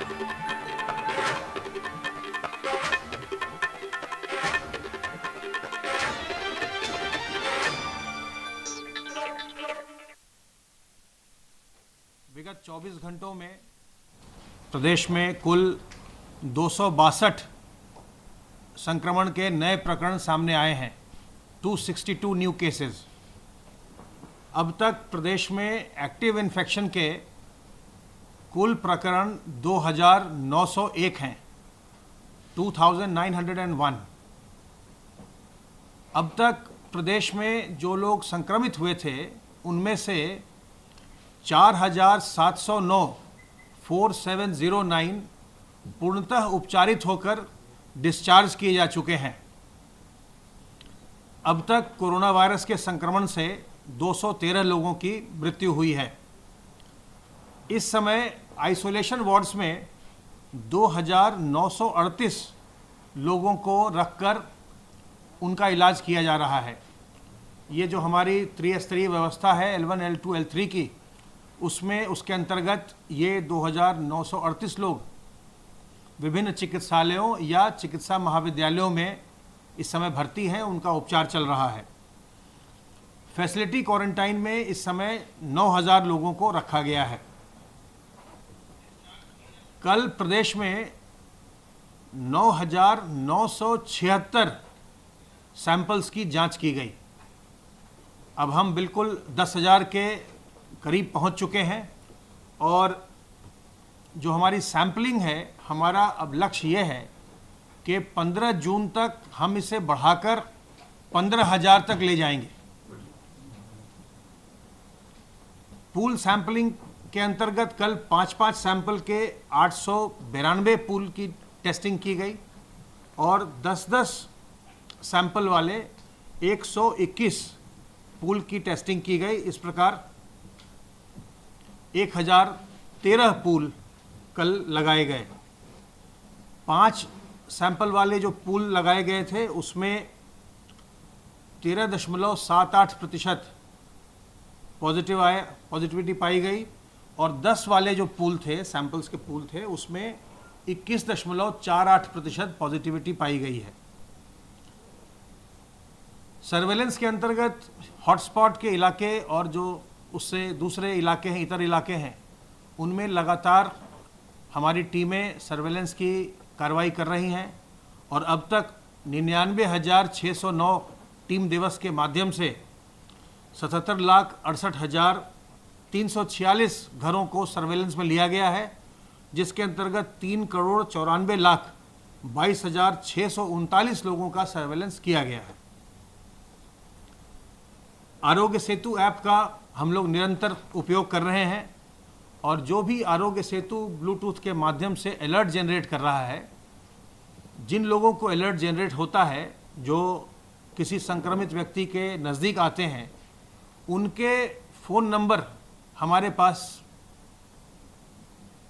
विगत 24 घंटों में प्रदेश में कुल 262 संक्रमण के नए प्रकरण सामने आए हैं, 262 न्यू केसेस। अब तक प्रदेश में एक्टिव इन्फेक्शन के कुल प्रकरण 2901 हैं, 2901। अब तक प्रदेश में जो लोग संक्रमित हुए थे उनमें से 4709 4709 पूर्णतः उपचारित होकर डिस्चार्ज किए जा चुके हैं। अब तक कोरोना वायरस के संक्रमण से 213 लोगों की मृत्यु हुई है। इस समय आइसोलेशन वार्ड्स में 2938 लोगों को रखकर उनका इलाज किया जा रहा है। ये जो हमारी त्रिस्तरीय व्यवस्था है L1, L2, L3 की, उसमें उसके अंतर्गत ये 2938 लोग विभिन्न चिकित्सालयों या चिकित्सा महाविद्यालयों में इस समय भर्ती हैं, उनका उपचार चल रहा है। फैसिलिटी क्वारंटाइन में इस समय 9000 लोगों को रखा गया है। कल प्रदेश में 9976 सैंपल्स की जांच की गई। अब हम बिल्कुल 10,000 के करीब पहुंच चुके हैं और जो हमारी सैंपलिंग है, हमारा अब लक्ष्य ये है कि 15 जून तक हम इसे बढ़ाकर 15,000 तक ले जाएंगे। पूल सैंपलिंग के अंतर्गत कल 5-5 सैंपल के 892 पूल की टेस्टिंग की गई और 10-10 सैंपल वाले 121 पूल की टेस्टिंग की गई। इस प्रकार 1013 पूल कल लगाए गए। 5 सैंपल वाले जो पूल लगाए गए थे उसमें 13.78% पॉजिटिविटी पाई गई और 10 वाले जो पूल थे, सैंपल्स के पूल थे, उसमें 21.48% पॉजिटिविटी पाई गई है। सर्वेलेंस के अंतर्गत हॉटस्पॉट के इलाके और जो उससे दूसरे इलाके हैं, इतर इलाके हैं, उनमें लगातार हमारी टीमें सर्वेलेंस की कार्रवाई कर रही हैं और अब तक 99,609 टीम दिवस के माध्यम से 77,68,346 घरों को सर्वेलेंस में लिया गया है, जिसके अंतर्गत 3,94,22,639 लोगों का सर्वेलेंस किया गया है। आरोग्य सेतु ऐप का हम लोग निरंतर उपयोग कर रहे हैं और जो भी आरोग्य सेतु ब्लूटूथ के माध्यम से अलर्ट जनरेट कर रहा है, जिन लोगों को अलर्ट जनरेट होता है जो किसी संक्रमित व्यक्ति के नज़दीक आते हैं, उनके फ़ोन नंबर हमारे पास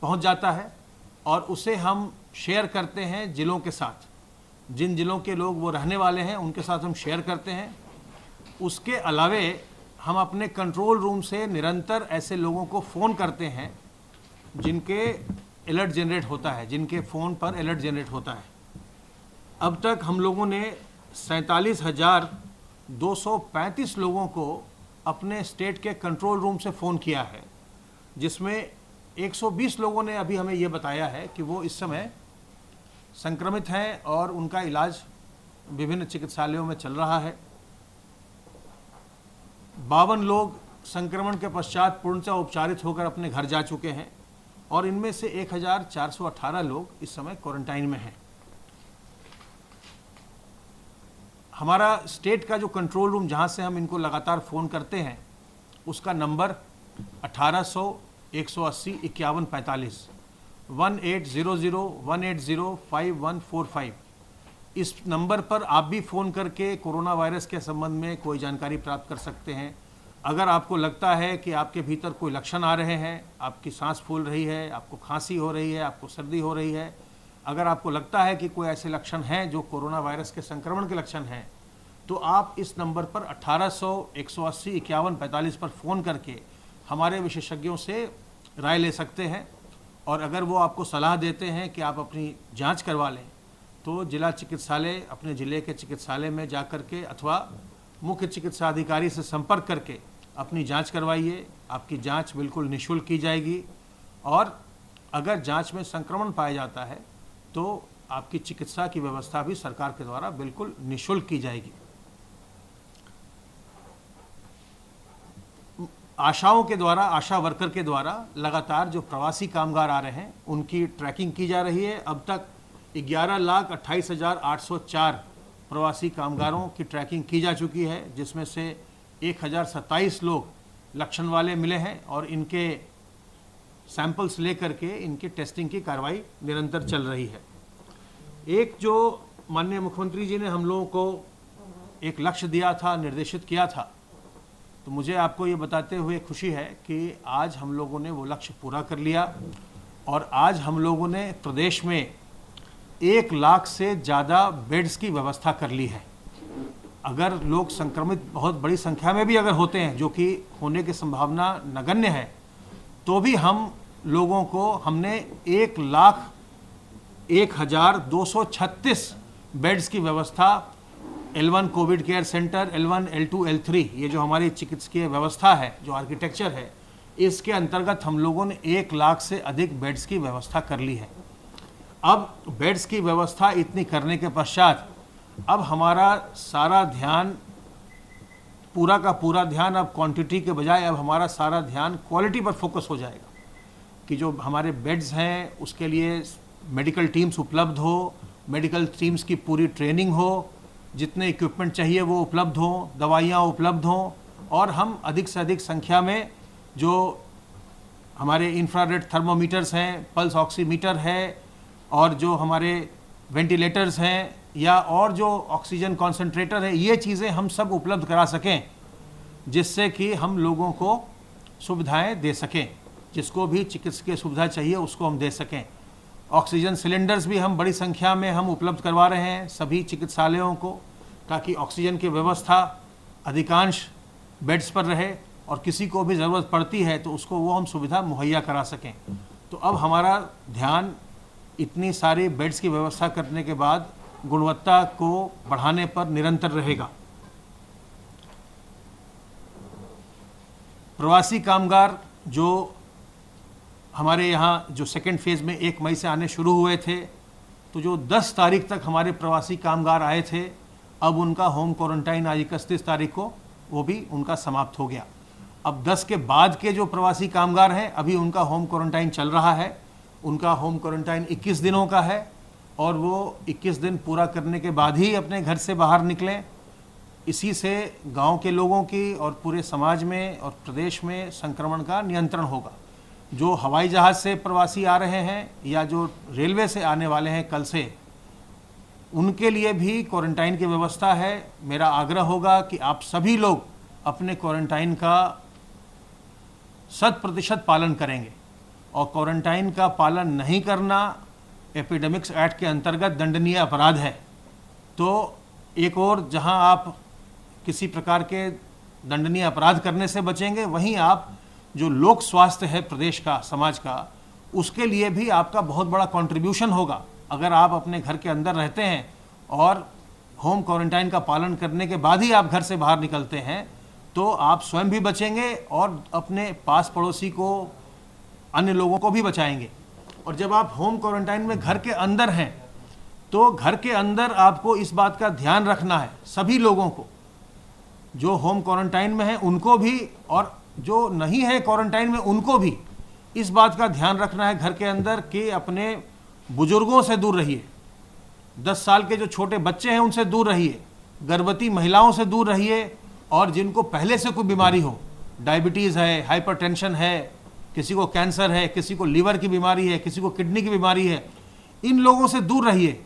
पहुंच जाता है और उसे हम शेयर करते हैं ज़िलों के साथ। जिन ज़िलों के लोग वो रहने वाले हैं उनके साथ हम शेयर करते हैं। उसके अलावे हम अपने कंट्रोल रूम से निरंतर ऐसे लोगों को फ़ोन करते हैं जिनके अलर्ट जनरेट होता है, जिनके फ़ोन पर अलर्ट जनरेट होता है। अब तक हम लोगों ने 47,235 लोगों को अपने स्टेट के कंट्रोल रूम से फ़ोन किया है, जिसमें 120 लोगों ने अभी हमें ये बताया है कि वो इस समय संक्रमित हैं और उनका इलाज विभिन्न चिकित्सालयों में चल रहा है। 52 लोग संक्रमण के पश्चात पूर्णतः उपचारित होकर अपने घर जा चुके हैं और इनमें से 1,418 लोग इस समय क्वारंटाइन में हैं। हमारा स्टेट का जो कंट्रोल रूम जहां से हम इनको लगातार फ़ोन करते हैं, उसका नंबर 1800-180-5145 1800-180-5145। इस नंबर पर आप भी फ़ोन करके कोरोना वायरस के संबंध में कोई जानकारी प्राप्त कर सकते हैं। अगर आपको लगता है कि आपके भीतर कोई लक्षण आ रहे हैं, आपकी सांस फूल रही है, आपको खांसी हो रही है, आपको सर्दी हो रही है, अगर आपको लगता है कि कोई ऐसे लक्षण हैं जो कोरोना वायरस के संक्रमण के लक्षण हैं, तो आप इस नंबर पर 1800-180-5145 पर फ़ोन करके हमारे विशेषज्ञों से राय ले सकते हैं और अगर वो आपको सलाह देते हैं कि आप अपनी जांच करवा लें, तो जिला चिकित्सालय, अपने ज़िले के चिकित्सालय में जा कर के अथवा मुख्य चिकित्सा अधिकारी से संपर्क करके अपनी जांच करवाइए। आपकी जांच बिल्कुल निःशुल्क की जाएगी और अगर जांच में संक्रमण पाया जाता है तो आपकी चिकित्सा की व्यवस्था भी सरकार के द्वारा बिल्कुल निःशुल्क की जाएगी। आशाओं के द्वारा, आशा वर्कर के द्वारा लगातार जो प्रवासी कामगार आ रहे हैं उनकी ट्रैकिंग की जा रही है। अब तक 11,28,804 प्रवासी कामगारों की ट्रैकिंग की जा चुकी है, जिसमें से 1,027 लोग लक्षण वाले मिले हैं और इनके सैंपल्स लेकर के इनकी टेस्टिंग की कार्रवाई निरंतर चल रही है। एक जो माननीय मुख्यमंत्री जी ने हम लोगों को एक लक्ष्य दिया था, निर्देशित किया था, तो मुझे आपको ये बताते हुए खुशी है कि आज हम लोगों ने वो लक्ष्य पूरा कर लिया और आज हम लोगों ने प्रदेश में 1 लाख से ज़्यादा बेड्स की व्यवस्था कर ली है। अगर लोग संक्रमित बहुत बड़ी संख्या में भी अगर होते हैं, जो कि होने की संभावना नगण्य है, तो भी हम लोगों को हमने 1,01,236 बेड्स की व्यवस्था L1 Covid care centre, L1, L2, L3, ये जो हमारी चिकित्सकीय व्यवस्था है, जो आर्किटेक्चर है, इसके अंतर्गत हम लोगों ने 1 लाख से अधिक बेड्स की व्यवस्था कर ली है। अब बेड्स की व्यवस्था इतनी करने के पश्चात अब हमारा सारा ध्यान, पूरा का पूरा ध्यान अब क्वांटिटी के बजाय अब हमारा सारा ध्यान क्वालिटी पर फोकस हो जाएगा कि जो हमारे बेड्स हैं उसके लिए मेडिकल टीम्स उपलब्ध हो, मेडिकल टीम्स की पूरी ट्रेनिंग हो, जितने इक्विपमेंट चाहिए वो उपलब्ध हों, दवाइयाँ उपलब्ध हों और हम अधिक से अधिक संख्या में जो हमारे इंफ्रारेड थर्मोमीटर्स हैं, पल्स ऑक्सीमीटर है और जो हमारे वेंटिलेटर्स हैं या और जो ऑक्सीजन कॉन्सेंट्रेटर है, ये चीज़ें हम सब उपलब्ध करा सकें, जिससे कि हम लोगों को सुविधाएं दे सकें। जिसको भी चिकित्सकीय सुविधा चाहिए उसको हम दे सकें। ऑक्सीजन सिलेंडर्स भी हम बड़ी संख्या में हम उपलब्ध करवा रहे हैं सभी चिकित्सालयों को, ताकि ऑक्सीजन की व्यवस्था अधिकांश बेड्स पर रहे और किसी को भी ज़रूरत पड़ती है तो उसको वो हम सुविधा मुहैया करा सकें। तो अब हमारा ध्यान इतनी सारी बेड्स की व्यवस्था करने के बाद गुणवत्ता को बढ़ाने पर निरंतर रहेगा। प्रवासी कामगार जो हमारे यहाँ जो सेकेंड फेज़ में 1 मई से आने शुरू हुए थे, तो जो 10 तारीख तक हमारे प्रवासी कामगार आए थे, अब उनका होम क्वारंटाइन आज 31 तारीख को वो भी उनका समाप्त हो गया। अब 10 के बाद के जो प्रवासी कामगार हैं अभी उनका होम क्वारंटाइन चल रहा है। उनका होम क्वारंटाइन 21 दिनों का है और वो 21 दिन पूरा करने के बाद ही अपने घर से बाहर निकलें। इसी से गांव के लोगों की और पूरे समाज में और प्रदेश में संक्रमण का नियंत्रण होगा। जो हवाई जहाज़ से प्रवासी आ रहे हैं या जो रेलवे से आने वाले हैं कल से, उनके लिए भी क्वारंटाइन की व्यवस्था है। मेरा आग्रह होगा कि आप सभी लोग अपने क्वारंटाइन का 100% पालन करेंगे और क्वारंटाइन का पालन नहीं करना एपिडेमिक्स एक्ट के अंतर्गत दंडनीय अपराध है। तो एक और जहां आप किसी प्रकार के दंडनीय अपराध करने से बचेंगे, वहीं आप जो लोक स्वास्थ्य है प्रदेश का, समाज का, उसके लिए भी आपका बहुत बड़ा कंट्रीब्यूशन होगा। अगर आप अपने घर के अंदर रहते हैं और होम क्वारंटाइन का पालन करने के बाद ही आप घर से बाहर निकलते हैं, तो आप स्वयं भी बचेंगे और अपने पास पड़ोसी को, अन्य लोगों को भी बचाएंगे। और जब आप होम क्वारंटाइन में घर के अंदर हैं, तो घर के अंदर आपको इस बात का ध्यान रखना है, सभी लोगों को, जो होम क्वारंटाइन में हैं उनको भी और जो नहीं है क्वारंटाइन में उनको भी इस बात का ध्यान रखना है घर के अंदर कि अपने बुजुर्गों से दूर रहिए, 10 साल के जो छोटे बच्चे हैं उनसे दूर रहिए, गर्भवती महिलाओं से दूर रहिए और जिनको पहले से कोई बीमारी हो, डायबिटीज़ है, हाइपरटेंशन है, किसी को कैंसर है, किसी को लीवर की बीमारी है, किसी को किडनी की बीमारी है, इन लोगों से दूर रहिए।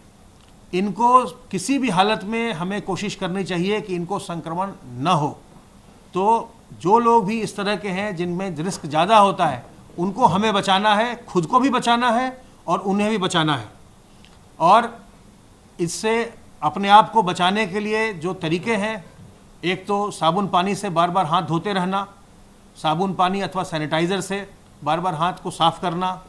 इनको किसी भी हालत में हमें कोशिश करनी चाहिए कि इनको संक्रमण न हो। तो जो लोग भी इस तरह के हैं जिनमें रिस्क ज़्यादा होता है, उनको हमें बचाना है, खुद को भी बचाना है और उन्हें भी बचाना है। और इससे अपने आप को बचाने के लिए जो तरीके हैं, एक तो साबुन पानी से बार बार हाथ धोते रहना, साबुन पानी अथवा सैनिटाइज़र से बार बार हाथ को साफ़ करना,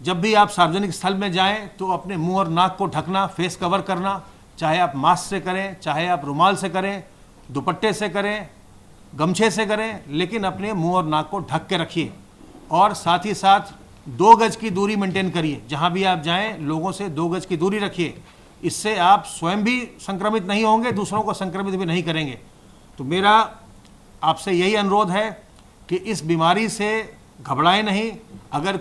जब भी आप सार्वजनिक स्थल में जाएं तो अपने मुंह और नाक को ढकना, फेस कवर करना, चाहे आप मास्क से करें, चाहे आप रुमाल से करें, दुपट्टे से करें, गमछे से करें, लेकिन अपने मुंह और नाक को ढक के रखिए। और साथ ही साथ 2 गज की दूरी मेंटेन करिए। जहां भी आप जाएं लोगों से 2 गज की दूरी रखिए। इससे आप स्वयं भी संक्रमित नहीं होंगे, दूसरों को संक्रमित भी नहीं करेंगे। तो मेरा आपसे यही अनुरोध है कि इस बीमारी से घबराएं नहीं। अगर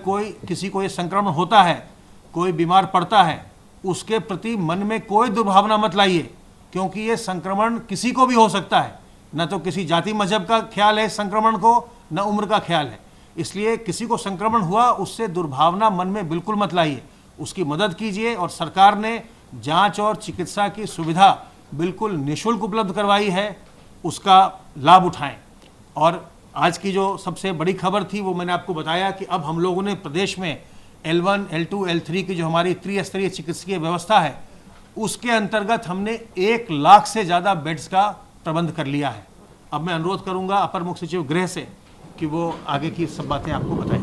किसी को ये संक्रमण होता है, कोई बीमार पड़ता है, उसके प्रति मन में कोई दुर्भावना मत लाइए, क्योंकि ये संक्रमण किसी को भी हो सकता है। न तो किसी जाति मजहब का ख्याल है इस संक्रमण को, न उम्र का ख्याल है। इसलिए किसी को संक्रमण हुआ उससे दुर्भावना मन में बिल्कुल मत लाइए, उसकी मदद कीजिए। और सरकार ने जांच और चिकित्सा की सुविधा बिल्कुल निःशुल्क उपलब्ध करवाई है, उसका लाभ उठाएं। और आज की जो सबसे बड़ी खबर थी वो मैंने आपको बताया कि अब हम लोगों ने प्रदेश में L1, L2, L3 की जो हमारी त्रिस्तरीय चिकित्सकीय व्यवस्था है, उसके अंतर्गत हमने 1 लाख से ज़्यादा बेड्स का प्रबंध कर लिया है। अब मैं अनुरोध करूंगा अपर मुख्य सचिव गृह से कि वो आगे की सब बातें आपको बताएं।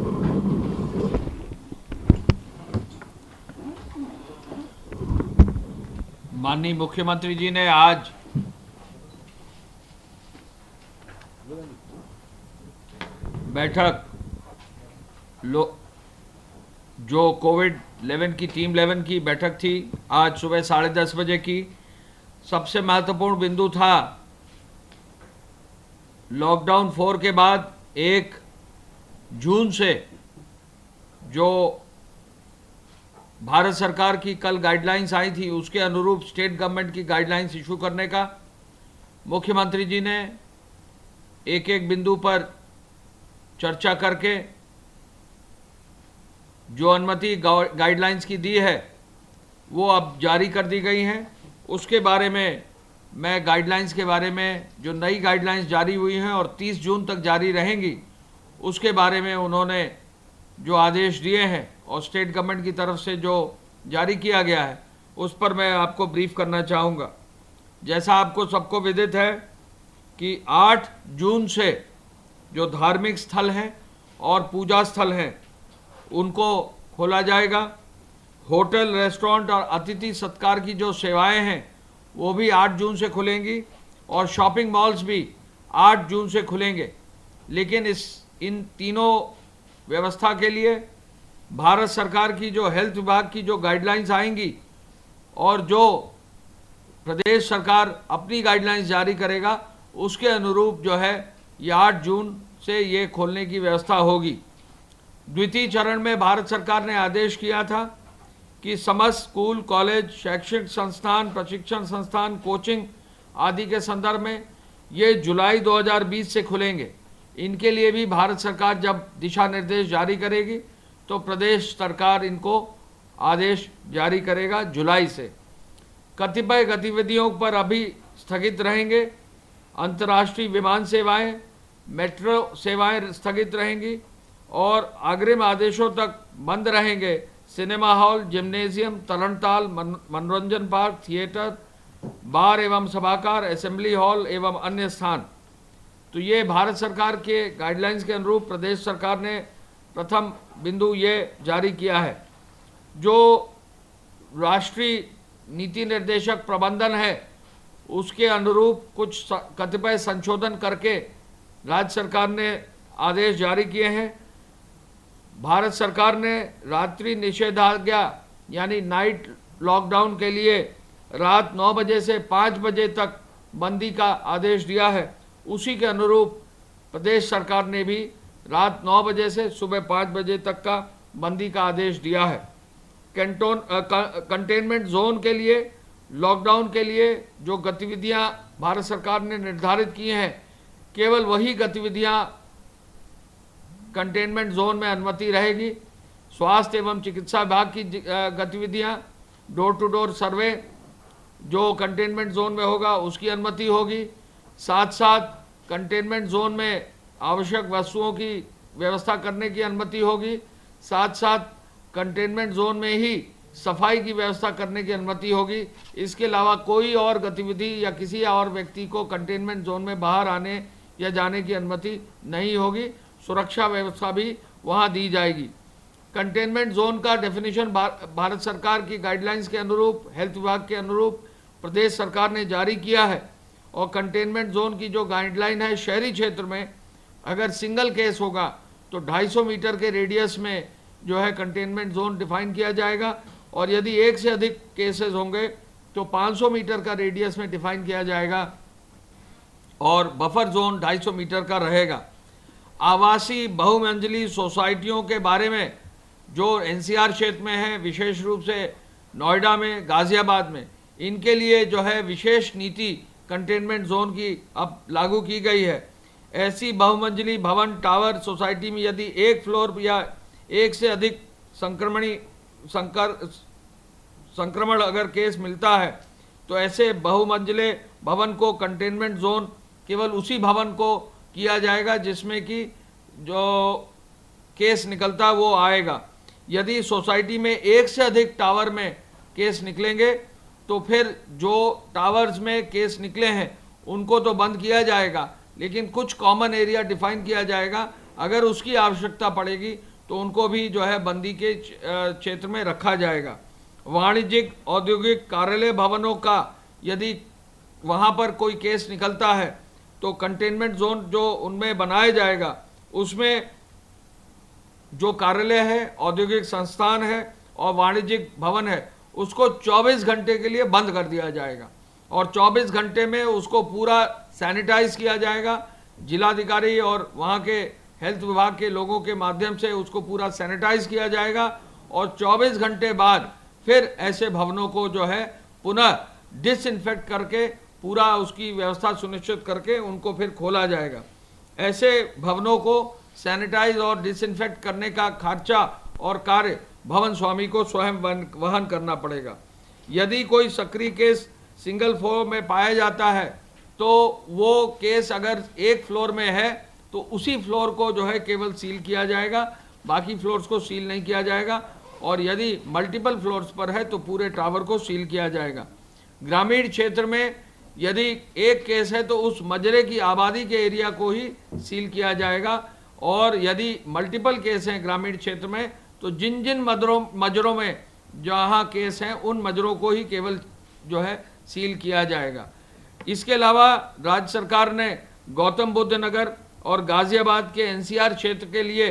माननीय मुख्यमंत्री जी ने आज बैठक जो कोविड-11 की टीम 11 की बैठक थी, आज सुबह 10:30 बजे की। सबसे महत्वपूर्ण बिंदु था लॉकडाउन 4 के बाद 1 जून से जो भारत सरकार की कल गाइडलाइंस आई थी, उसके अनुरूप स्टेट गवर्नमेंट की गाइडलाइंस इशू करने का। मुख्यमंत्री जी ने एक एक बिंदु पर चर्चा करके जो अनुमति गाइडलाइंस की दी है वो अब जारी कर दी गई हैं। उसके बारे में मैं गाइडलाइंस के बारे में, जो नई गाइडलाइंस जारी हुई हैं और 30 जून तक जारी रहेंगी, उसके बारे में उन्होंने जो आदेश दिए हैं और स्टेट गवर्नमेंट की तरफ से जो जारी किया गया है उस पर मैं आपको ब्रीफ करना चाहूँगा। जैसा आपको सबको विदित है कि 8 जून से जो धार्मिक स्थल हैं और पूजा स्थल हैं उनको खोला जाएगा। होटल, रेस्टोरेंट और अतिथि सत्कार की जो सेवाएं हैं वो भी 8 जून से खुलेंगी और शॉपिंग मॉल्स भी 8 जून से खुलेंगे। लेकिन इन तीनों व्यवस्था के लिए भारत सरकार की जो हेल्थ विभाग की जो गाइडलाइंस आएंगी और जो प्रदेश सरकार अपनी गाइडलाइंस जारी करेगा, उसके अनुरूप जो है ये 8 जून से ये खोलने की व्यवस्था होगी। द्वितीय चरण में भारत सरकार ने आदेश किया था कि समस्त स्कूल, कॉलेज, शैक्षणिक संस्थान, प्रशिक्षण संस्थान, कोचिंग आदि के संदर्भ में ये जुलाई 2020 से खुलेंगे। इनके लिए भी भारत सरकार जब दिशा निर्देश जारी करेगी तो प्रदेश सरकार इनको आदेश जारी करेगा जुलाई से। कतिपय गतिविधियों पर अभी स्थगित रहेंगे। अंतर्राष्ट्रीय विमान सेवाएं, मेट्रो सेवाएं स्थगित रहेंगी और अग्रिम आदेशों तक बंद रहेंगे सिनेमा हॉल, जिम्नेजियम, तरणताल, मनोरंजन पार्क, थिएटर, बार एवं सभागार, असेंबली हॉल एवं अन्य स्थान। तो ये भारत सरकार के गाइडलाइंस के अनुरूप प्रदेश सरकार ने प्रथम बिंदु ये जारी किया है। जो राष्ट्रीय नीति निर्देशक प्रबंधन है उसके अनुरूप कुछ कतिपय संशोधन करके राज्य सरकार ने आदेश जारी किए हैं। भारत सरकार ने रात्रि निषेधाज्ञा यानी नाइट लॉकडाउन के लिए रात 9 बजे से 5 बजे तक बंदी का आदेश दिया है। उसी के अनुरूप प्रदेश सरकार ने भी रात 9 बजे से सुबह 5 बजे तक का बंदी का आदेश दिया है। कंटेनमेंट जोन के लिए, लॉकडाउन के लिए जो गतिविधियां भारत सरकार ने निर्धारित की हैं, केवल वही गतिविधियां कंटेनमेंट जोन में अनुमति रहेगी। स्वास्थ्य एवं चिकित्सा विभाग की गतिविधियां, डोर टू डोर सर्वे जो कंटेनमेंट जोन में होगा उसकी अनुमति होगी। साथ साथ कंटेनमेंट जोन में आवश्यक वस्तुओं की व्यवस्था करने की अनुमति होगी। साथ साथ कंटेनमेंट जोन में ही सफाई की व्यवस्था करने की अनुमति होगी। इसके अलावा कोई और गतिविधि या किसी और व्यक्ति को कंटेनमेंट जोन में बाहर आने या जाने की अनुमति नहीं होगी। सुरक्षा व्यवस्था भी वहां दी जाएगी। कंटेनमेंट जोन का डेफिनेशन भारत सरकार की गाइडलाइंस के अनुरूप, हेल्थ विभाग के अनुरूप प्रदेश सरकार ने जारी किया है। और कंटेनमेंट जोन की जो गाइडलाइन है, शहरी क्षेत्र में अगर सिंगल केस होगा तो 250 मीटर के रेडियस में जो है कंटेनमेंट जोन डिफाइन किया जाएगा, और यदि एक से अधिक केसेस होंगे तो 500 मीटर का रेडियस में डिफाइन किया जाएगा, और बफर जोन 250 मीटर का रहेगा। आवासीय बहुमंजिली सोसाइटियों के बारे में जो एनसीआर क्षेत्र में है, विशेष रूप से नोएडा में, गाजियाबाद में, इनके लिए जो है विशेष नीति कंटेनमेंट जोन की अब लागू की गई है। ऐसी बहुमंजिली भवन टावर सोसाइटी में यदि एक फ्लोर या एक से अधिक संक्रमण अगर केस मिलता है तो ऐसे बहुमंजिले भवन को कंटेनमेंट जोन केवल उसी भवन को किया जाएगा जिसमें कि जो केस निकलता वो आएगा। यदि सोसाइटी में एक से अधिक टावर में केस निकलेंगे तो फिर जो टावर्स में केस निकले हैं उनको तो बंद किया जाएगा, लेकिन कुछ कॉमन एरिया डिफाइन किया जाएगा। अगर उसकी आवश्यकता पड़ेगी तो उनको भी जो है बंदी के क्षेत्र में रखा जाएगा। वाणिज्यिक औद्योगिक कार्यालय भवनों का यदि वहाँ पर कोई केस निकलता है तो कंटेनमेंट जोन जो उनमें बनाया जाएगा उसमें जो कार्यालय है, औद्योगिक संस्थान है और वाणिज्यिक भवन है उसको 24 घंटे के लिए बंद कर दिया जाएगा, और 24 घंटे में उसको पूरा सैनिटाइज किया जाएगा। जिलाधिकारी और वहाँ के हेल्थ विभाग के लोगों के माध्यम से उसको पूरा सैनिटाइज किया जाएगा, और 24 घंटे बाद फिर ऐसे भवनों को जो है पुनः डिसइंफेक्ट करके पूरा उसकी व्यवस्था सुनिश्चित करके उनको फिर खोला जाएगा। ऐसे भवनों को सैनिटाइज और डिसइंफेक्ट करने का खर्चा और कार्य भवन स्वामी को स्वयं वहन करना पड़ेगा। यदि कोई सक्रिय केस सिंगल फ्लोर में पाया जाता है तो वो केस अगर एक फ्लोर में है तो उसी फ्लोर को जो है केवल सील किया जाएगा, बाकी फ्लोर्स को सील नहीं किया जाएगा, और यदि मल्टीपल फ्लोर्स पर है तो पूरे टावर को सील किया जाएगा। ग्रामीण क्षेत्र में यदि एक केस है तो उस मजरे की आबादी के एरिया को ही सील किया जाएगा, और यदि मल्टीपल केस हैं ग्रामीण क्षेत्र में तो जिन जिन मजरों में जहां केस हैं उन मजरों को ही केवल जो है सील किया जाएगा। इसके अलावा राज्य सरकार ने गौतम बुद्ध नगर और गाजियाबाद के एनसीआर क्षेत्र के लिए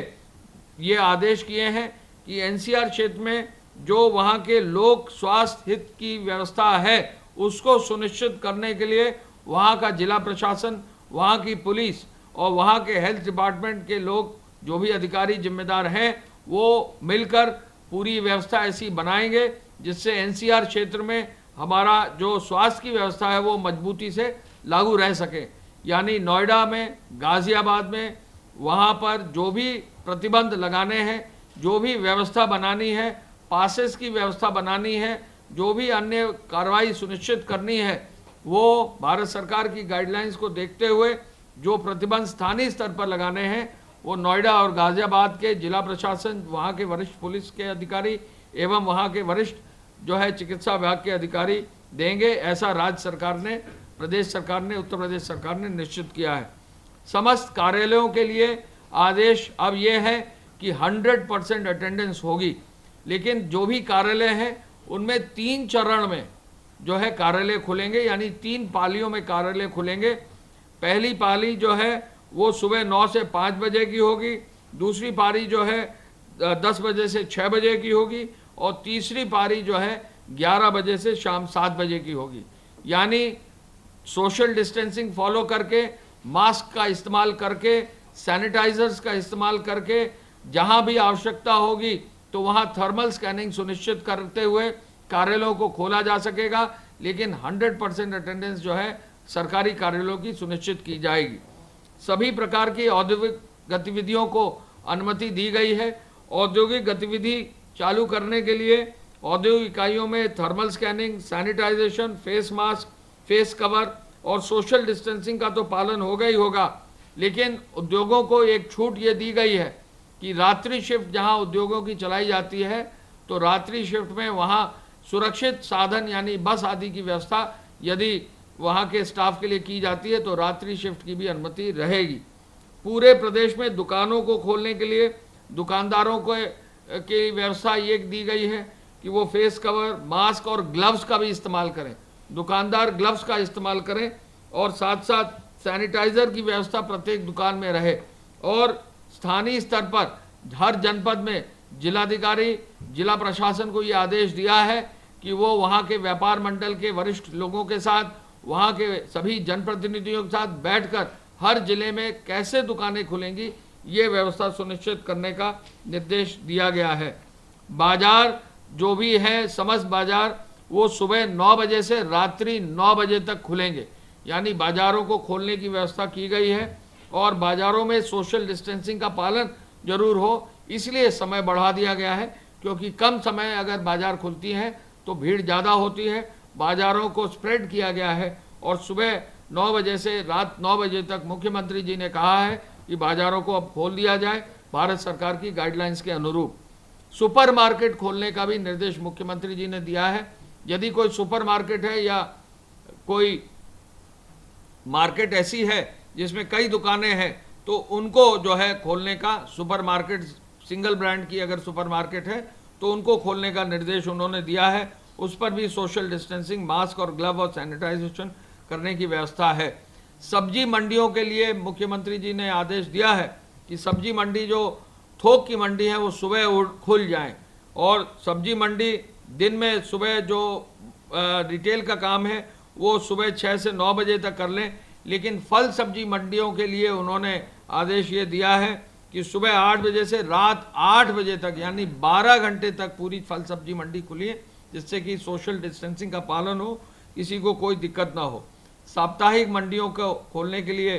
ये आदेश किए हैं कि एनसीआर क्षेत्र में जो वहाँ के लोक स्वास्थ्य हित की व्यवस्था है उसको सुनिश्चित करने के लिए वहाँ का जिला प्रशासन, वहाँ की पुलिस और वहाँ के हेल्थ डिपार्टमेंट के लोग जो भी अधिकारी जिम्मेदार हैं वो मिलकर पूरी व्यवस्था ऐसी बनाएंगे जिससे एनसीआर क्षेत्र में हमारा जो स्वास्थ्य की व्यवस्था है वो मजबूती से लागू रह सके। यानी नोएडा में, गाजियाबाद में, वहाँ पर जो भी प्रतिबंध लगाने हैं, जो भी व्यवस्था बनानी है, पासेस की व्यवस्था बनानी है, जो भी अन्य कार्रवाई सुनिश्चित करनी है, वो भारत सरकार की गाइडलाइंस को देखते हुए जो प्रतिबंध स्थानीय स्तर पर लगाने हैं वो नोएडा और गाजियाबाद के जिला प्रशासन, वहाँ के वरिष्ठ पुलिस के अधिकारी एवं वहाँ के वरिष्ठ जो है चिकित्सा विभाग के अधिकारी देंगे। ऐसा राज्य सरकार ने, प्रदेश सरकार ने, उत्तर प्रदेश सरकार ने निश्चित किया है। समस्त कार्यालयों के लिए आदेश अब ये है कि 100% अटेंडेंस होगी, लेकिन जो भी कार्यालय हैं उनमें 3 चरण में जो है कार्यालय खुलेंगे, यानी 3 पालियों में कार्यालय खुलेंगे। पहली पाली जो है वो सुबह 9 से 5 बजे की होगी, दूसरी पारी जो है 10 बजे से 6 बजे की होगी, और तीसरी पारी जो है 11 बजे से शाम 7 बजे की होगी। यानी सोशल डिस्टेंसिंग फॉलो करके, मास्क का इस्तेमाल करके, सैनिटाइजर्स का इस्तेमाल करके, जहां भी आवश्यकता होगी तो वहां थर्मल स्कैनिंग सुनिश्चित करते हुए कार्यालयों को खोला जा सकेगा, लेकिन 100% अटेंडेंस जो है सरकारी कार्यालयों की सुनिश्चित की जाएगी। सभी प्रकार की औद्योगिक गतिविधियों को अनुमति दी गई है। औद्योगिक गतिविधि चालू करने के लिए औद्योगिक इकाइयों में thermal scanning, sanitization, face mask, face cover और सोशल डिस्टेंसिंग का तो पालन होगा ही होगा, लेकिन उद्योगों को एक छूट ये दी गई है कि रात्रि शिफ्ट जहां उद्योगों की चलाई जाती है तो रात्रि शिफ्ट में वहां सुरक्षित साधन यानी बस आदि की व्यवस्था यदि वहां के स्टाफ के लिए की जाती है तो रात्रि शिफ्ट की भी अनुमति रहेगी। पूरे प्रदेश में दुकानों को खोलने के लिए दुकानदारों को की व्यवस्था ये दी गई है कि वो फेस कवर, मास्क और ग्लव्स का भी इस्तेमाल करें। दुकानदार ग्लव्स का इस्तेमाल करें और साथ साथ सैनिटाइज़र की व्यवस्था प्रत्येक दुकान में रहे। और स्थानीय स्तर पर हर जनपद में जिलाधिकारी, जिला प्रशासन को ये आदेश दिया है कि वो वहाँ के व्यापार मंडल के वरिष्ठ लोगों के साथ, वहाँ के सभी जनप्रतिनिधियों के साथ बैठकर हर जिले में कैसे दुकानें खुलेंगी ये व्यवस्था सुनिश्चित करने का निर्देश दिया गया है। बाजार जो भी है, समस्त बाजार वो सुबह 9 बजे से रात्रि 9 बजे तक खुलेंगे, यानी बाजारों को खोलने की व्यवस्था की गई है। और बाजारों में सोशल डिस्टेंसिंग का पालन जरूर हो, इसलिए समय बढ़ा दिया गया है, क्योंकि कम समय अगर बाजार खुलती हैं तो भीड़ ज़्यादा होती है। बाजारों को स्प्रेड किया गया है और सुबह 9 बजे से रात 9 बजे तक मुख्यमंत्री जी ने कहा है कि बाजारों को अब खोल दिया जाए भारत सरकार की गाइडलाइंस के अनुरूप। सुपर मार्केट खोलने का भी निर्देश मुख्यमंत्री जी ने दिया है। यदि कोई सुपर मार्केट है या कोई मार्केट ऐसी है जिसमें कई दुकानें हैं तो उनको जो है खोलने का, सुपर मार्केट सिंगल ब्रांड की अगर सुपर मार्केट है तो उनको खोलने का निर्देश उन्होंने दिया है। उस पर भी सोशल डिस्टेंसिंग, मास्क और ग्लव और सैनिटाइजेशन करने की व्यवस्था है। सब्जी मंडियों के लिए मुख्यमंत्री जी ने आदेश दिया है कि सब्जी मंडी जो थोक की मंडी है वो सुबह खुल जाएं और सब्जी मंडी दिन में सुबह जो रिटेल का काम है वो सुबह 6 से 9 बजे तक कर लें। लेकिन फल सब्जी मंडियों के लिए उन्होंने आदेश ये दिया है कि सुबह 8 बजे से रात 8 बजे तक, यानी 12 घंटे तक पूरी फल सब्जी मंडी खुली है, जिससे कि सोशल डिस्टेंसिंग का पालन हो, किसी को कोई दिक्कत ना हो। साप्ताहिक मंडियों को खोलने के लिए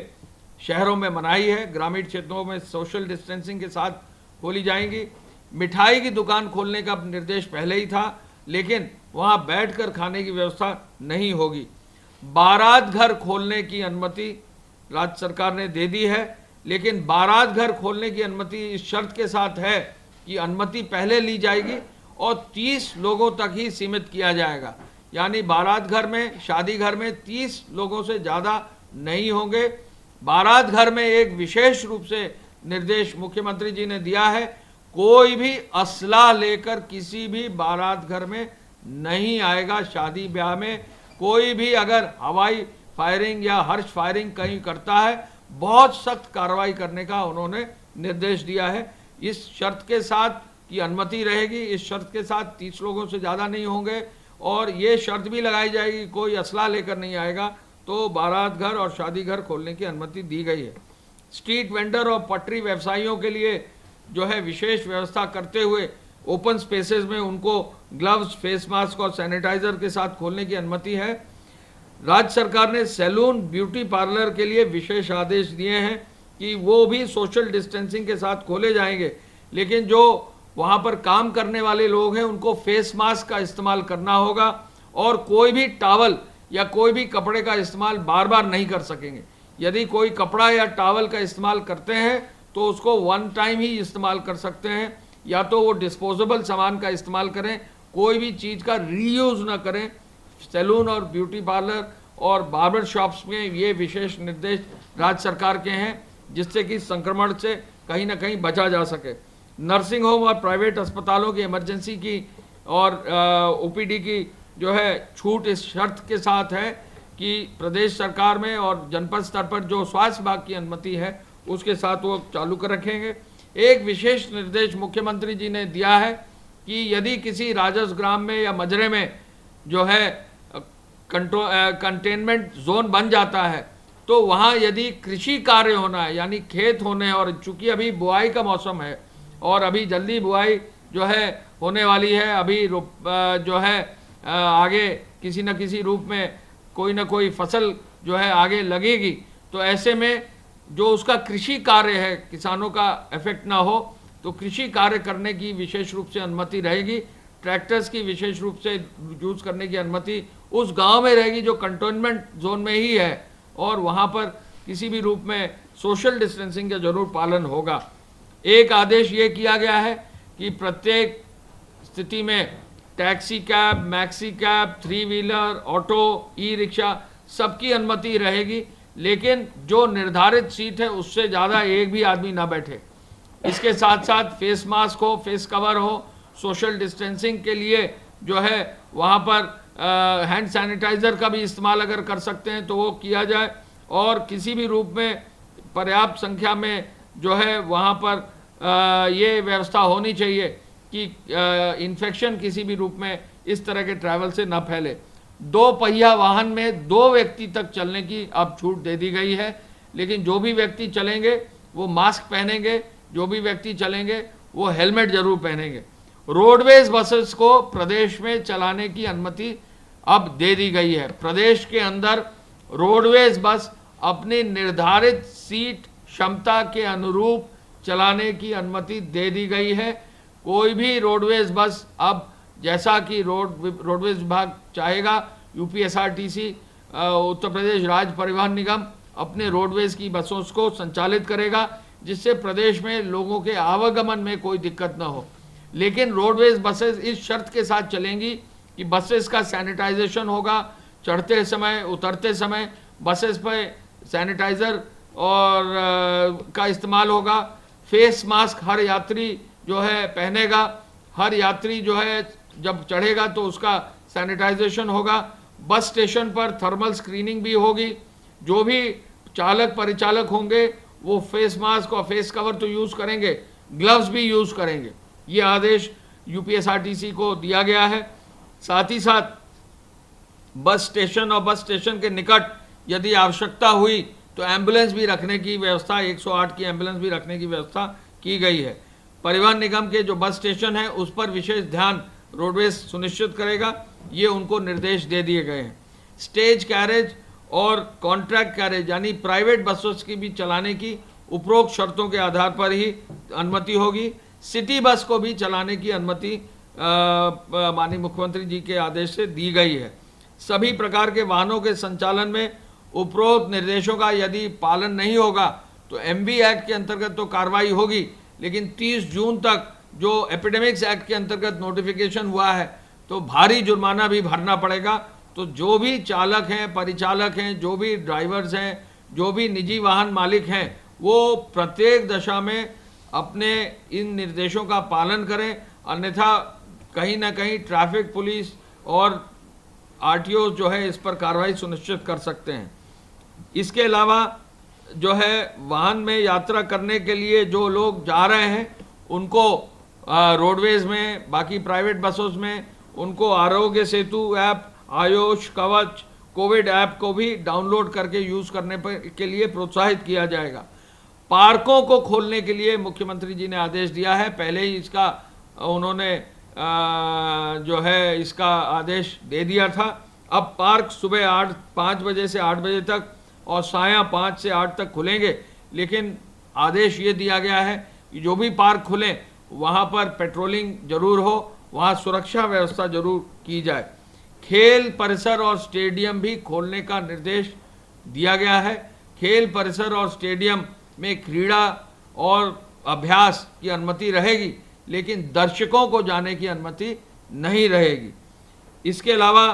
शहरों में मनाही है, ग्रामीण क्षेत्रों में सोशल डिस्टेंसिंग के साथ खोली जाएंगी। मिठाई की दुकान खोलने का निर्देश पहले ही था, लेकिन वहां बैठकर खाने की व्यवस्था नहीं होगी। बारात घर खोलने की अनुमति राज्य सरकार ने दे दी है, लेकिन बारात घर खोलने की अनुमति इस शर्त के साथ है कि अनुमति पहले ली जाएगी और 30 लोगों तक ही सीमित किया जाएगा। यानी बारात घर में, शादी घर में 30 लोगों से ज़्यादा नहीं होंगे। बारात घर में एक विशेष रूप से निर्देश मुख्यमंत्री जी ने दिया है, कोई भी असला लेकर किसी भी बारात घर में नहीं आएगा। शादी ब्याह में कोई भी अगर हवाई फायरिंग या हर्ष फायरिंग कहीं करता है, बहुत सख्त कार्रवाई करने का उन्होंने निर्देश दिया है। इस शर्त के साथ की अनुमति रहेगी, इस शर्त के साथ 30 लोगों से ज़्यादा नहीं होंगे और ये शर्त भी लगाई जाएगी कोई असला लेकर नहीं आएगा तो बारात घर और शादी घर खोलने की अनुमति दी गई है। स्ट्रीट वेंडर और पटरी व्यवसायियों के लिए जो है विशेष व्यवस्था करते हुए ओपन स्पेसेस में उनको ग्लव्स, फेस मास्क और सैनिटाइजर के साथ खोलने की अनुमति है। राज्य सरकार ने सैलून, ब्यूटी पार्लर के लिए विशेष आदेश दिए हैं कि वो भी सोशल डिस्टेंसिंग के साथ खोले जाएंगे, लेकिन जो वहाँ पर काम करने वाले लोग हैं उनको फेस मास्क का इस्तेमाल करना होगा और कोई भी टॉवल या कोई भी कपड़े का इस्तेमाल बार बार नहीं कर सकेंगे। यदि कोई कपड़ा या टॉवल का इस्तेमाल करते हैं तो उसको वन टाइम ही इस्तेमाल कर सकते हैं, या तो वो डिस्पोजेबल सामान का इस्तेमाल करें, कोई भी चीज़ का रीयूज़ ना करें। सैलून और ब्यूटी पार्लर और बार्बर शॉप्स में ये विशेष निर्देश राज्य सरकार के हैं, जिससे कि संक्रमण से कहीं ना कहीं बचा जा सके। नर्सिंग होम और प्राइवेट अस्पतालों की इमरजेंसी की और ओपीडी की जो है छूट इस शर्त के साथ है कि प्रदेश सरकार में और जनपद स्तर पर जो स्वास्थ्य विभाग की अनुमति है उसके साथ वो चालू कर रखेंगे। एक विशेष निर्देश मुख्यमंत्री जी ने दिया है कि यदि किसी राजस्व ग्राम में या मजरे में जो है कंटेनमेंट जोन बन जाता है तो वहाँ यदि कृषि कार्य होना है, यानी खेत होने, और चूंकि अभी बुआई का मौसम है और अभी जल्दी बुआई जो है होने वाली है, अभी जो है आगे किसी न किसी रूप में कोई ना कोई फसल जो है आगे लगेगी, तो ऐसे में जो उसका कृषि कार्य है किसानों का इफेक्ट ना हो तो कृषि कार्य करने की विशेष रूप से अनुमति रहेगी। ट्रैक्टर्स की विशेष रूप से यूज करने की अनुमति उस गांव में रहेगी जो कंटेनमेंट जोन में ही है और वहां पर किसी भी रूप में सोशल डिस्टेंसिंग का जरूर पालन होगा। एक आदेश ये किया गया है कि प्रत्येक स्थिति में taxi cab, maxi cab, 3 wheeler, auto, e rickshaw सबकी अनुमति रहेगी, लेकिन जो निर्धारित सीट है उससे ज़्यादा एक भी आदमी ना बैठे। इसके साथ साथ फेस मास्क हो, फेस कवर हो, सोशल डिस्टेंसिंग के लिए जो है वहाँ पर हैंड सैनिटाइज़र का भी इस्तेमाल अगर कर सकते हैं तो वो किया जाए, और किसी भी रूप में पर्याप्त संख्या में जो है वहाँ पर ये व्यवस्था होनी चाहिए कि इन्फेक्शन किसी भी रूप में इस तरह के ट्रैवल से न फैले। 2 पहिया वाहन में 2 व्यक्ति तक चलने की अब छूट दे दी गई है, लेकिन जो भी व्यक्ति चलेंगे वो मास्क पहनेंगे, जो भी व्यक्ति चलेंगे वो हेलमेट जरूर पहनेंगे। रोडवेज बसेस को प्रदेश में चलाने की अनुमति अब दे दी गई है। प्रदेश के अंदर रोडवेज बस अपनी निर्धारित सीट क्षमता के अनुरूप चलाने की अनुमति दे दी गई है। कोई भी रोडवेज बस अब, जैसा कि रोडवेज विभाग चाहेगा, यूपीएसआरटीसी उत्तर प्रदेश राज्य परिवहन निगम अपने रोडवेज की बसों को संचालित करेगा, जिससे प्रदेश में लोगों के आवागमन में कोई दिक्कत न हो। लेकिन रोडवेज बसेस इस शर्त के साथ चलेंगी कि बसेस का सैनिटाइजेशन होगा, चढ़ते समय उतरते समय बसेस पर सैनिटाइज़र और का इस्तेमाल होगा। फेस मास्क हर यात्री जो है पहनेगा, हर यात्री जो है जब चढ़ेगा तो उसका सैनिटाइजेशन होगा। बस स्टेशन पर थर्मल स्क्रीनिंग भी होगी। जो भी चालक परिचालक होंगे वो फेस मास्क और फेस कवर तो यूज़ करेंगे, ग्लव्स भी यूज़ करेंगे। ये आदेश यूपीएसआरटीसी को दिया गया है। साथ ही साथ बस स्टेशन और बस स्टेशन के निकट यदि आवश्यकता हुई तो एम्बुलेंस भी रखने की व्यवस्था, 108 की एम्बुलेंस भी रखने की व्यवस्था की गई है। परिवहन निगम के जो बस स्टेशन है उस पर विशेष ध्यान रोडवेज सुनिश्चित करेगा, ये उनको निर्देश दे दिए गए हैं। स्टेज कैरेज और कॉन्ट्रैक्ट कैरेज यानी प्राइवेट बसों की भी चलाने की उपरोक्त शर्तों के आधार पर ही अनुमति होगी। सिटी बस को भी चलाने की अनुमति माननीय मुख्यमंत्री जी के आदेश से दी गई है। सभी प्रकार के वाहनों के संचालन में उपरोक्त निर्देशों का यदि पालन नहीं होगा तो एमवी एक्ट के अंतर्गत तो कार्रवाई होगी, लेकिन 30 जून तक जो एपिडेमिक्स एक्ट के अंतर्गत नोटिफिकेशन हुआ है तो भारी जुर्माना भी भरना पड़ेगा। तो जो भी चालक हैं, परिचालक हैं, जो भी ड्राइवर्स हैं, जो भी निजी वाहन मालिक हैं, वो प्रत्येक दशा में अपने इन निर्देशों का पालन करें, अन्यथा कहीं ना कहीं ट्रैफिक पुलिस और आरटीओ जो है इस पर कार्रवाई सुनिश्चित कर सकते हैं। इसके अलावा जो है वाहन में यात्रा करने के लिए जो लोग जा रहे हैं उनको रोडवेज में, बाकी प्राइवेट बसों में उनको आरोग्य सेतु ऐप, आयुष कवच, कोविड ऐप को भी डाउनलोड करके यूज़ करने के लिए प्रोत्साहित किया जाएगा। पार्कों को खोलने के लिए मुख्यमंत्री जी ने आदेश दिया है। पहले ही इसका उन्होंने जो है इसका आदेश दे दिया था। अब पार्क सुबह 5 बजे से 8 बजे तक और साया 5 से 8 तक खुलेंगे, लेकिन आदेश ये दिया गया है कि जो भी पार्क खुलें वहाँ पर पेट्रोलिंग जरूर हो, वहाँ सुरक्षा व्यवस्था जरूर की जाए। खेल परिसर और स्टेडियम भी खोलने का निर्देश दिया गया है। खेल परिसर और स्टेडियम में क्रीड़ा और अभ्यास की अनुमति रहेगी, लेकिन दर्शकों को जाने की अनुमति नहीं रहेगी। इसके अलावा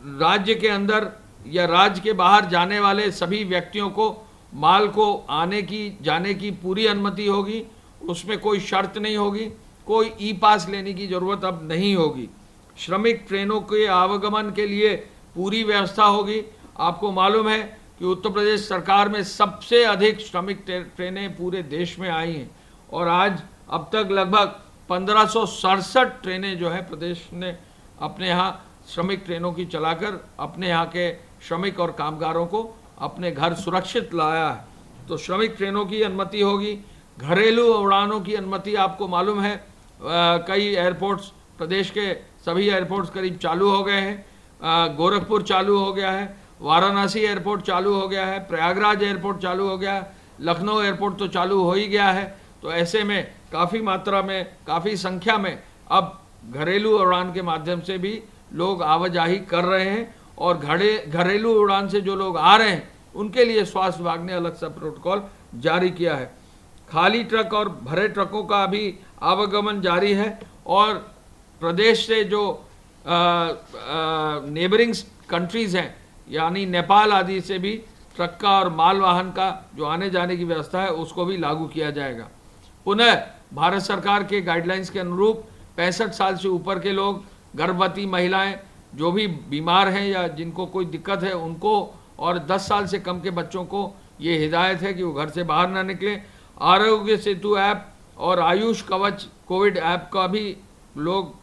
राज्य के अंदर या राज्य के बाहर जाने वाले सभी व्यक्तियों को माल को आने की जाने की पूरी अनुमति होगी, उसमें कोई शर्त नहीं होगी, कोई ई पास लेने की ज़रूरत अब नहीं होगी। श्रमिक ट्रेनों के आवागमन के लिए पूरी व्यवस्था होगी। आपको मालूम है कि उत्तर प्रदेश सरकार में सबसे अधिक श्रमिक ट्रेनें पूरे देश में आई हैं और आज अब तक लगभग 1567 ट्रेनें जो है प्रदेश ने अपने यहाँ श्रमिक ट्रेनों की चलाकर अपने यहाँ के श्रमिक और कामगारों को अपने घर सुरक्षित लाया है। तो श्रमिक ट्रेनों की अनुमति होगी। घरेलू उड़ानों की अनुमति आपको मालूम है कई एयरपोर्ट्स, प्रदेश के सभी एयरपोर्ट्स करीब चालू हो गए हैं। गोरखपुर चालू हो गया है, वाराणसी एयरपोर्ट चालू हो गया है, प्रयागराज एयरपोर्ट चालू हो गया है, लखनऊ एयरपोर्ट तो चालू हो ही गया है। तो ऐसे में काफ़ी मात्रा में, काफ़ी संख्या में अब घरेलू उड़ान के माध्यम से भी लोग आवाजाही कर रहे हैं और घरेलू उड़ान से जो लोग आ रहे हैं उनके लिए स्वास्थ्य विभाग ने अलग सा प्रोटोकॉल जारी किया है। खाली ट्रक और भरे ट्रकों का भी आवागमन जारी है और प्रदेश से जो नेबरिंग कंट्रीज़ हैं यानी नेपाल आदि से भी ट्रक का और माल वाहन का जो आने जाने की व्यवस्था है उसको भी लागू किया जाएगा। पुनः भारत सरकार के गाइडलाइंस के अनुरूप 65 साल से ऊपर के लोग, गर्भवती महिलाएं, जो भी बीमार हैं या जिनको कोई दिक्कत है उनको, और 10 साल से कम के बच्चों को ये हिदायत है कि वो घर से बाहर ना निकलें। आरोग्य सेतु ऐप और आयुष कवच कोविड ऐप का भी लोग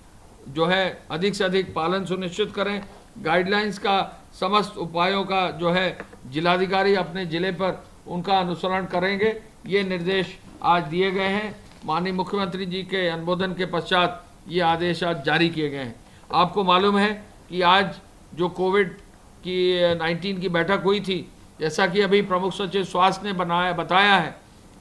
जो है अधिक से अधिक पालन सुनिश्चित करें। गाइडलाइंस का समस्त उपायों का जो है जिलाधिकारी अपने जिले पर उनका अनुसरण करेंगे। ये निर्देश आज दिए गए हैं। माननीय मुख्यमंत्री जी के अनुमोदन के पश्चात ये आदेश आज जारी किए गए हैं। आपको मालूम है कि आज जो कोविड की 19 की बैठक हुई थी, जैसा कि अभी प्रमुख सचिव स्वास्थ्य ने बताया है,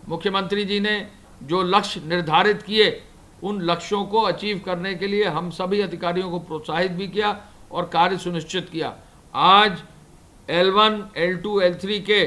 मुख्यमंत्री जी ने जो लक्ष्य निर्धारित किए उन लक्ष्यों को अचीव करने के लिए हम सभी अधिकारियों को प्रोत्साहित भी किया और कार्य सुनिश्चित किया। आज L1, L2, L3 के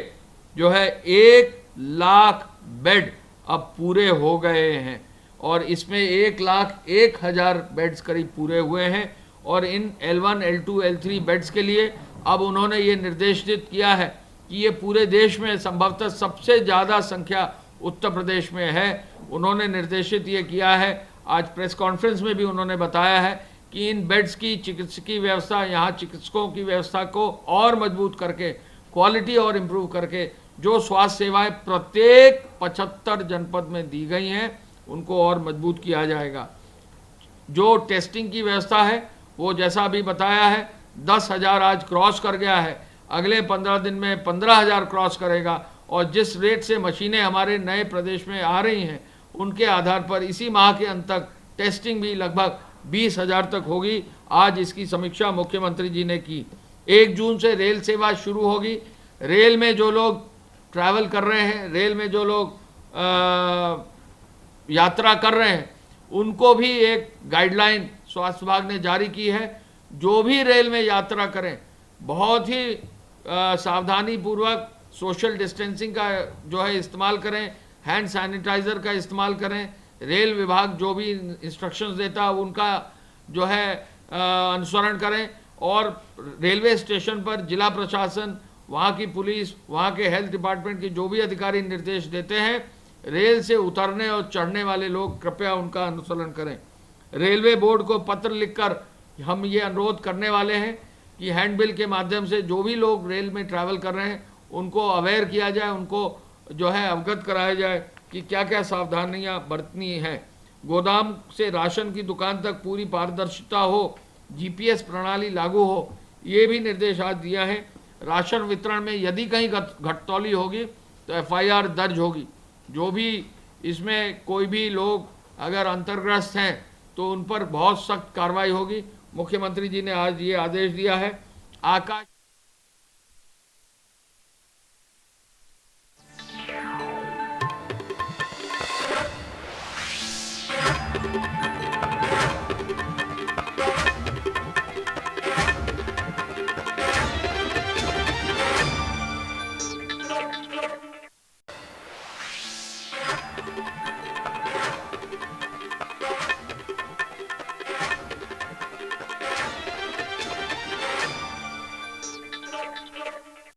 जो है 1 लाख बेड अब पूरे हो गए हैं और इसमें 1,01,000 बेड्स करीब पूरे हुए हैं। और इन L1, L2, L3 बेड्स के लिए अब उन्होंने ये निर्देशित किया है कि ये पूरे देश में संभवतः सबसे ज़्यादा संख्या उत्तर प्रदेश में है। उन्होंने निर्देशित ये किया है, आज प्रेस कॉन्फ्रेंस में भी उन्होंने बताया है कि इन बेड्स की चिकित्सकीय व्यवस्था, यहाँ चिकित्सकों की व्यवस्था को और मजबूत करके, क्वालिटी और इम्प्रूव करके, जो स्वास्थ्य सेवाएं प्रत्येक 75 जनपद में दी गई हैं उनको और मजबूत किया जाएगा। जो टेस्टिंग की व्यवस्था है वो जैसा अभी बताया है 10,000 आज क्रॉस कर गया है, अगले 15 दिन में 15,000 क्रॉस करेगा। और जिस रेट से मशीनें हमारे नए प्रदेश में आ रही हैं उनके आधार पर इसी माह के अंत तक टेस्टिंग भी लगभग 20,000 तक होगी। आज इसकी समीक्षा मुख्यमंत्री जी ने की। 1 जून से रेल सेवा शुरू होगी। रेल में जो लोग ट्रैवल कर रहे हैं, रेल में जो लोग यात्रा कर रहे हैं, उनको भी एक गाइडलाइन स्वास्थ्य विभाग ने जारी की है। जो भी रेल में यात्रा करें बहुत ही सावधानी पूर्वक सोशल डिस्टेंसिंग का जो है इस्तेमाल करें, हैंड सैनिटाइज़र का इस्तेमाल करें। रेल विभाग जो भी इंस्ट्रक्शंस देता है उनका जो है अनुसरण करें। और रेलवे स्टेशन पर जिला प्रशासन, वहाँ की पुलिस, वहाँ के हेल्थ डिपार्टमेंट के जो भी अधिकारी निर्देश देते हैं, रेल से उतरने और चढ़ने वाले लोग कृपया उनका अनुसरण करें। रेलवे बोर्ड को पत्र लिखकर हम ये अनुरोध करने वाले हैं कि हैंडबिल के माध्यम से जो भी लोग रेल में ट्रैवल कर रहे हैं उनको अवेयर किया जाए, उनको जो है अवगत कराया जाए कि क्या क्या सावधानियां बरतनी है। गोदाम से राशन की दुकान तक पूरी पारदर्शिता हो, GPS प्रणाली लागू हो, ये भी निर्देश आज दिया है। राशन वितरण में यदि कहीं घटतौली होगी तो FIR दर्ज होगी। जो भी इसमें कोई भी लोग अगर अंतर्ग्रस्त हैं तो उन पर बहुत सख्त कार्रवाई होगी। मुख्यमंत्री जी ने आज ये आदेश दिया है। आकाश